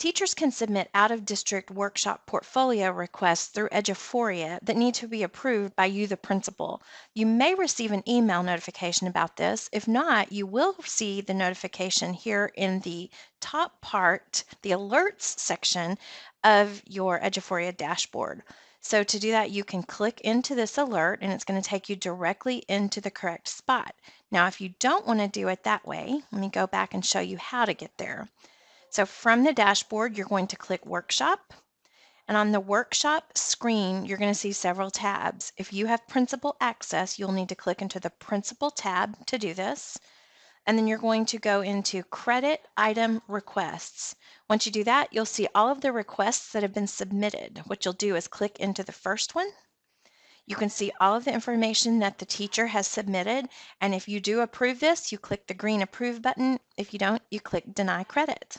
Teachers can submit out-of-district workshop portfolio requests through Eduphoria that need to be approved by you, the principal. You may receive an email notification about this. If not, you will see the notification here in the top part, the alerts section of your Eduphoria dashboard. So to do that, you can click into this alert and it's going to take you directly into the correct spot. Now, if you don't want to do it that way, let me go back and show you how to get there. So from the dashboard, you're going to click Workshop. And on the Workshop screen, you're going to see several tabs. If you have Principal access, you'll need to click into the Principal tab to do this. And then you're going to go into Credit Item Requests. Once you do that, you'll see all of the requests that have been submitted. What you'll do is click into the first one. You can see all of the information that the teacher has submitted, and if you do approve this, you click the green Approve button. If you don't, you click Deny Credit.